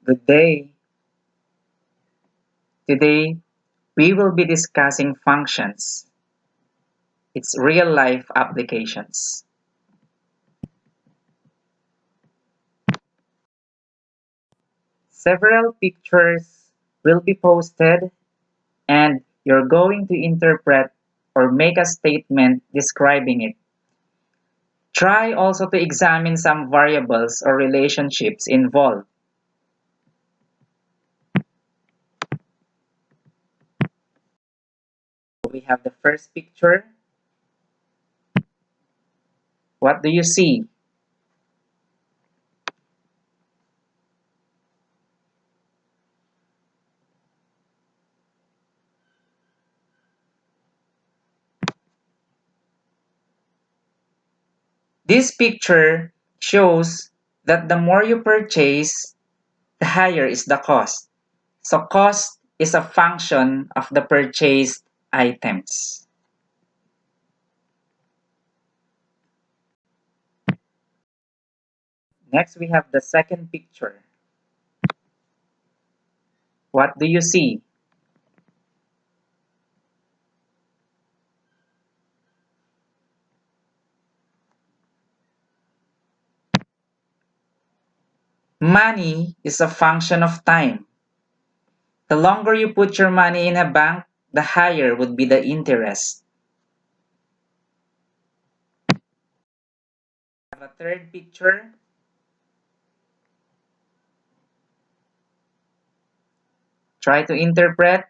Good day. Today, we will be discussing functions, its real-life applications. Several pictures will be posted, and you're going to interpret or make a statement describing it. Try also to examine some variables or relationships involved. We have the first picture. What do you see? This picture shows that the more you purchase, the higher is the cost. So cost is a function of the purchased items. Next, we have the second picture. What do you see? Money is a function of time. The longer you put your money in a bank, the higher would be the interest. We have a third picture. Try to interpret.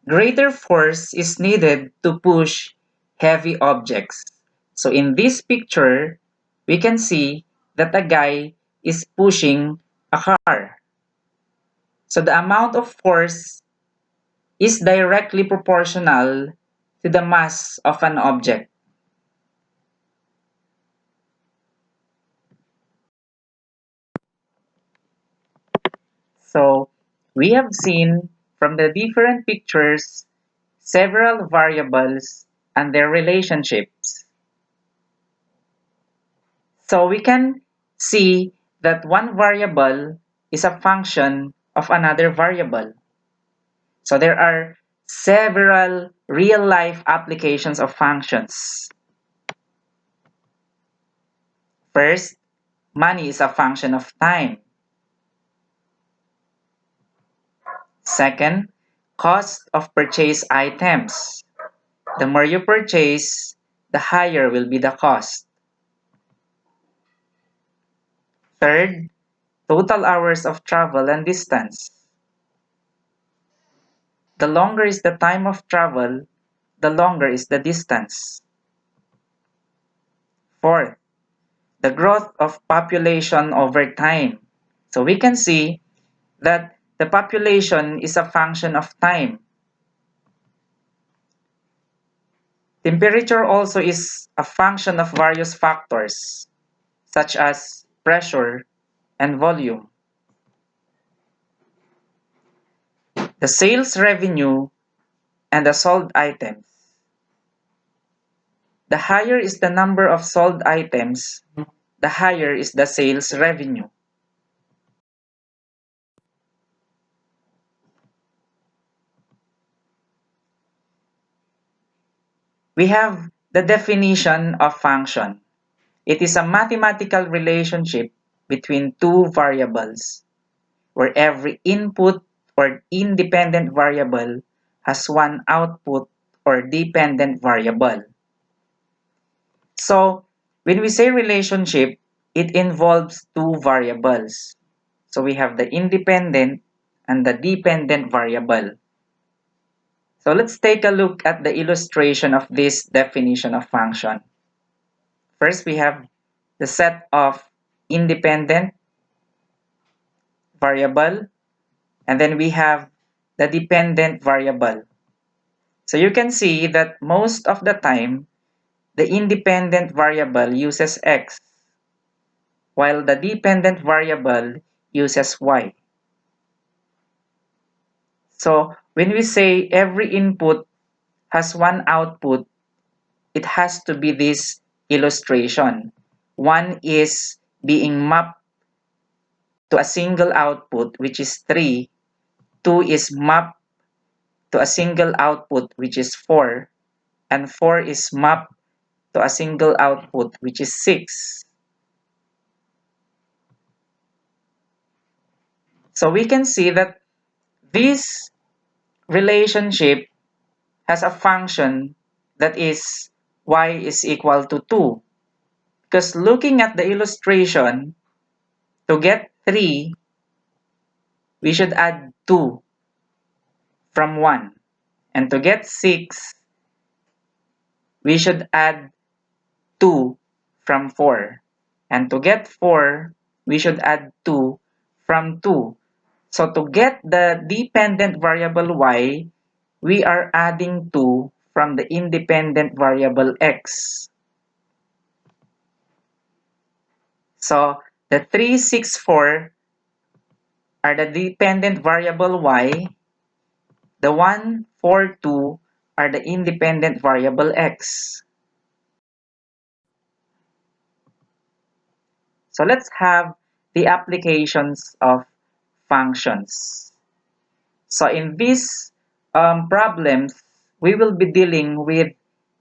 Greater force is needed to push heavy objects. So in this picture, we can see that a guy is pushing a car. So the amount of force is directly proportional to the mass of an object. So we have seen from the different pictures several variables and their relationships. So we can see that one variable is a function of another variable. So there are several real-life applications of functions. First, money is a function of time. Second, cost of purchase items. The more you purchase, the higher will be the cost. Third, total hours of travel and distance. The longer is the time of travel, the longer is the distance. Fourth, the growth of population over time. So we can see that the population is a function of time. Temperature also is a function of various factors, such as pressure and volume. The sales revenue and the sold items. The higher is the number of sold items, the higher is the sales revenue. We have the definition of function. It is a mathematical relationship between two variables, where every input or independent variable has one output or dependent variable. So, when we say relationship, it involves two variables. So, we have the independent and the dependent variable. So, let's take a look at the illustration of this definition of function. First, we have the set of independent variable, and then we have the dependent variable. So you can see that most of the time, the independent variable uses x, while the dependent variable uses y. So when we say every input has one output, it has to be this illustration. One is being mapped to a single output, which is 3. 2 is mapped to a single output, which is 4. And 4 is mapped to a single output, which is 6. So we can see that this relationship has a function that is y is equal to 2. Because looking at the illustration, to get 3, we should add 2 from 1. And to get 6, we should add 2 from 4. And to get 4, we should add 2 from 2. So to get the dependent variable y, we are adding 2 from the independent variable x. So the 3, 6, 4 are the dependent variable y. The 1, 4, 2 are the independent variable x. So let's have the applications of functions. So in these problems, we will be dealing with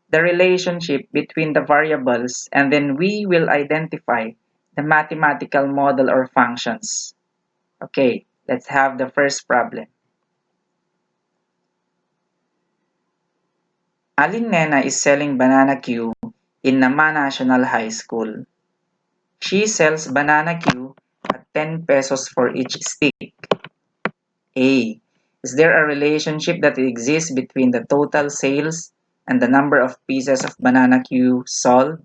the relationship between the variables, and then we will identify the mathematical model or functions. Okay, let's have the first problem. Aling Nena is selling banana Q in Nama National High School. She sells banana Q at 10 pesos for each stick. A. Is there a relationship that exists between the total sales and the number of pieces of banana Q sold?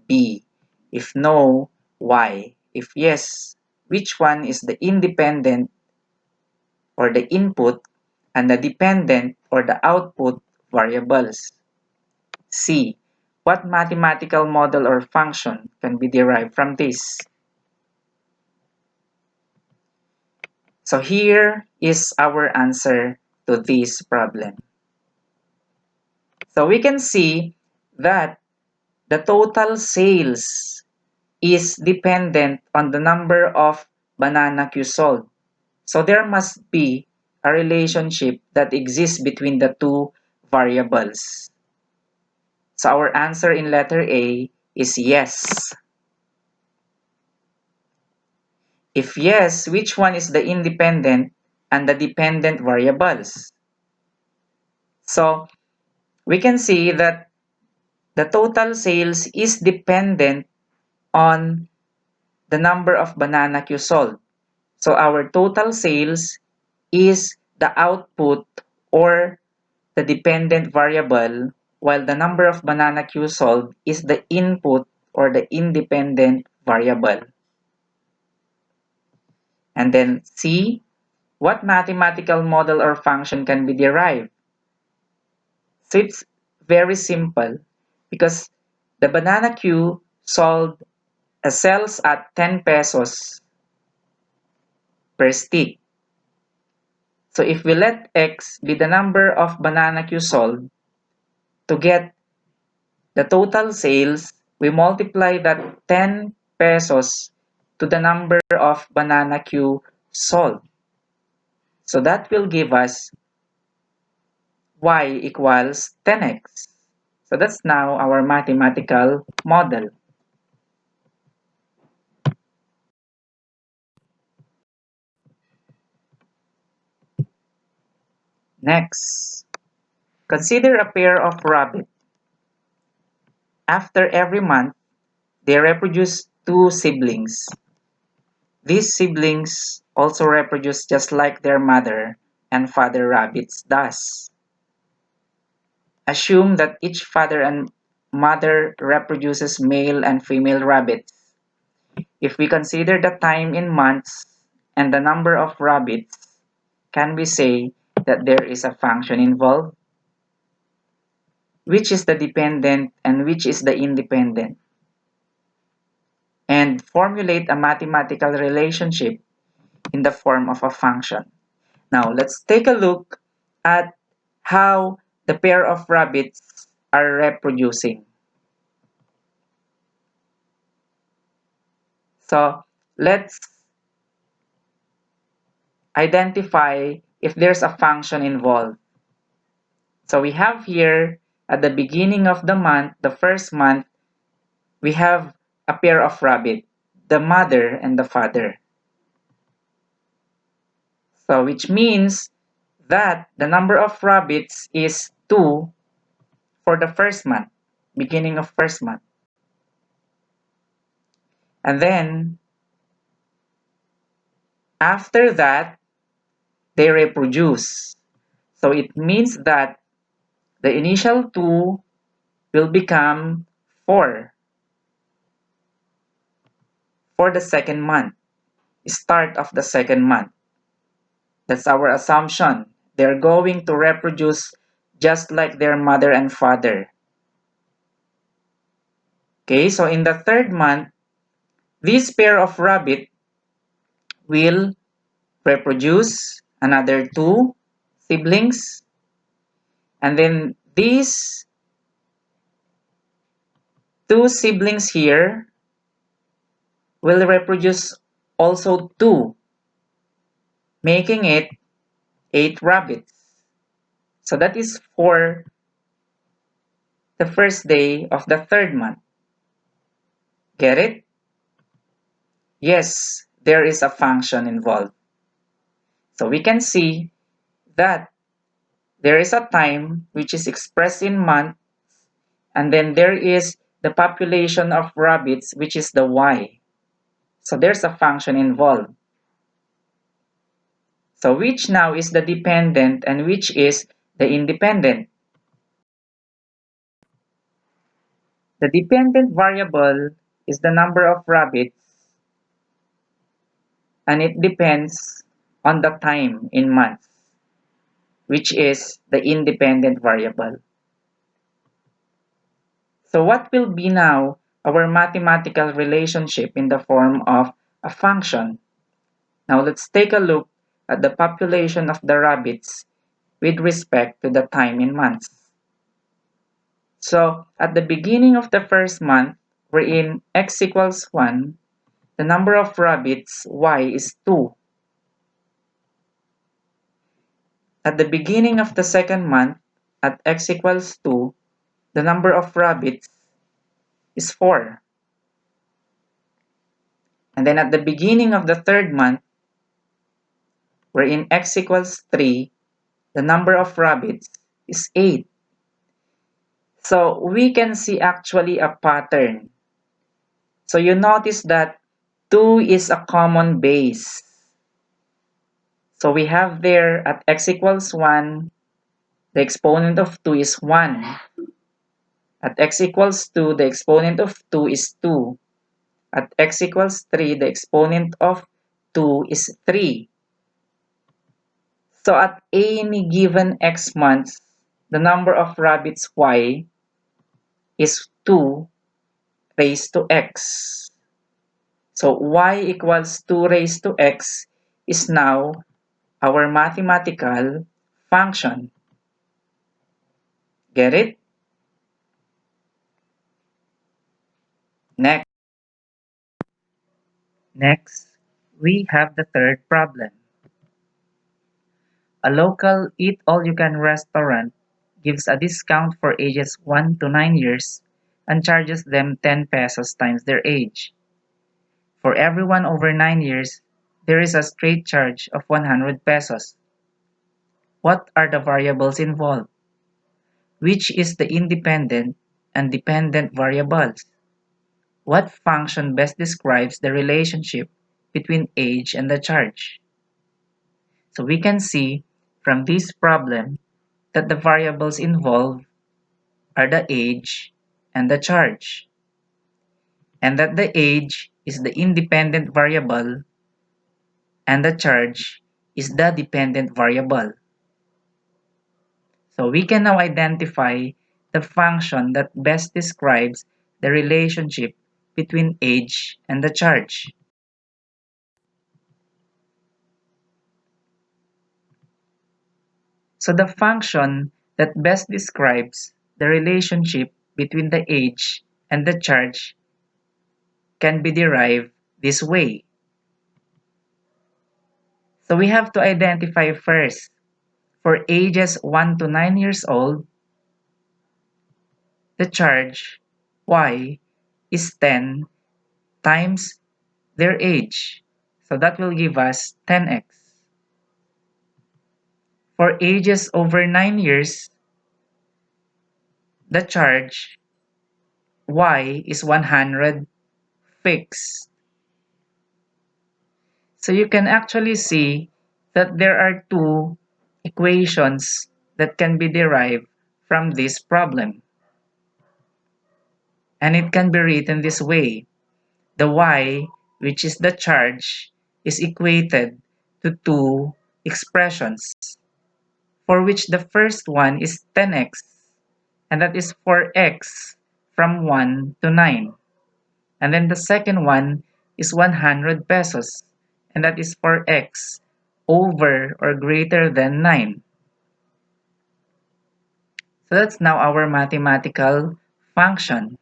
B. If no, why? If yes, which one is the independent or the input and the dependent or the output variables? C. What mathematical model or function can be derived from this? So here is our answer to this problem. So we can see that the total sales is dependent on the number of banana Q sold. So there must be a relationship that exists between the two variables. So our answer in letter A is yes. If yes, which one is the independent and the dependent variables? So we can see that the total sales is dependent on the number of banana Q sold. So our total sales is the output or the dependent variable, while the number of banana Q sold is the input or the independent variable. And then C, what mathematical model or function can be derived? So it's very simple because the banana Q sold sells at 10 pesos per stick. So if we let x be the number of banana Q sold, to get the total sales, we multiply that 10 pesos to the number of banana Q sold. So that will give us y equals 10x. So that's now our mathematical model. Next, consider a pair of rabbits. After every month, they reproduce two siblings. These siblings also reproduce just like their mother and father rabbits does. Assume that each father and mother reproduces male and female rabbits. If we consider the time in months and the number of rabbits, can we say that there is a function involved? Which is the dependent and which is the independent? And formulate a mathematical relationship in the form of a function. Now, let's take a look at how the pair of rabbits are reproducing. So let's identify if there's a function involved. So we have here at the beginning of the month, the first month, we have a pair of rabbit, the mother and the father. So which means that the number of rabbits is 2 for the first month, beginning of first month. And then after that, they reproduce. So it means that the initial 2 will become 4 for the second month, start of the second month. That's our assumption. They're going to reproduce just like their mother and father. Okay, so in the third month, this pair of rabbit will reproduce another 2 siblings, and then these 2 siblings here will reproduce also 2, making it 8 rabbits. So that is for the first day of the third month. Get it? Yes, there is a function involved. So we can see that there is a time which is expressed in months, and then there is the population of rabbits, which is the y. So there's a function involved. So which now is the dependent and which is the independent? The dependent variable is the number of rabbits, and it depends on the time in months, which is the independent variable. So what will be now our mathematical relationship in the form of a function? Now let's take a look at the population of the rabbits with respect to the time in months. So at the beginning of the first month, wherein x equals 1, the number of rabbits y is 2. At the beginning of the second month, at x equals 2, the number of rabbits is 4. And then at the beginning of the third month, wherein x equals 3, the number of rabbits is 8. So we can see actually a pattern. So you notice that 2 is a common base. So we have there at x equals 1, the exponent of 2 is 1. At x equals 2, the exponent of 2 is 2. At x equals 3, the exponent of 2 is 3. So at any given x months, the number of rabbits y is 2 raised to x. So y equals 2 raised to x is now our mathematical function. Get it? Next. Next, we have the third problem. A local eat-all-you-can restaurant gives a discount for ages 1 to 9 years and charges them 10 pesos times their age. For everyone over 9 years, there is a straight charge of 100 pesos. What are the variables involved? Which is the independent and dependent variables? What function best describes the relationship between age and the charge? So we can see from this problem that the variables involved are the age and the charge, and that the age is the independent variable and the charge is the dependent variable. So we can now identify the function that best describes the relationship between age and the charge. So the function that best describes the relationship between the age and the charge can be derived this way. So we have to identify first, for ages 1 to 9 years old, the charge y is 10 times their age. So that will give us 10x. For ages over 9 years, the charge y is 100 fixed. So you can actually see that there are two equations that can be derived from this problem. And it can be written this way. The y, which is the charge, is equated to two expressions, for which the first one is 10x, and that is for x from 1 to 9. And then the second one is 100 pesos, and that is for x over or greater than 9. So that's now our mathematical function.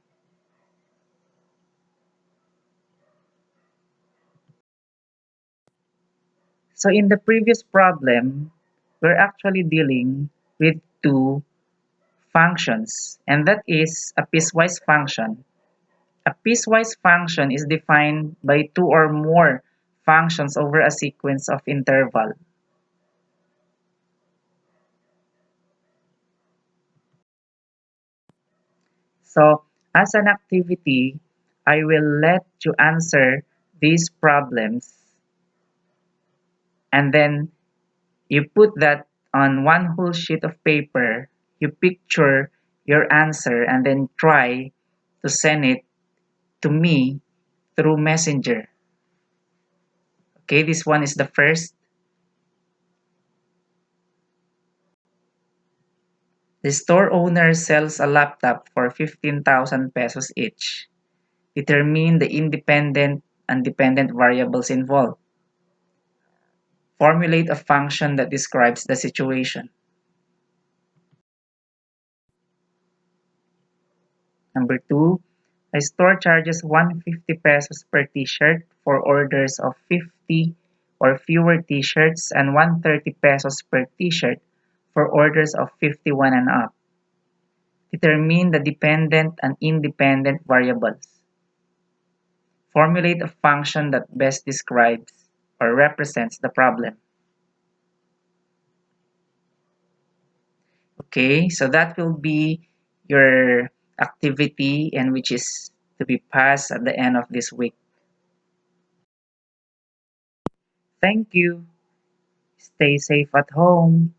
So in the previous problem, we're actually dealing with two functions, and that is a piecewise function. A piecewise function is defined by two or more functions over a sequence of interval. So as an activity, I will let you answer these problems, and then you put that on one whole sheet of paper, you picture your answer, and then try to send it to me through Messenger. Okay, this one is the first. The store owner sells a laptop for 15,000 pesos each. Determine the independent and dependent variables involved. Formulate a function that describes the situation. Number two, a store charges 150 pesos per t-shirt for orders of 50 or fewer t-shirts and 130 pesos per t-shirt for orders of 51 and up. Determine the dependent and independent variables. Formulate a function that best describes or represents the problem. Okay, so that will be your activity, and which is to be passed at the end of this week. Thank you. Stay safe at home.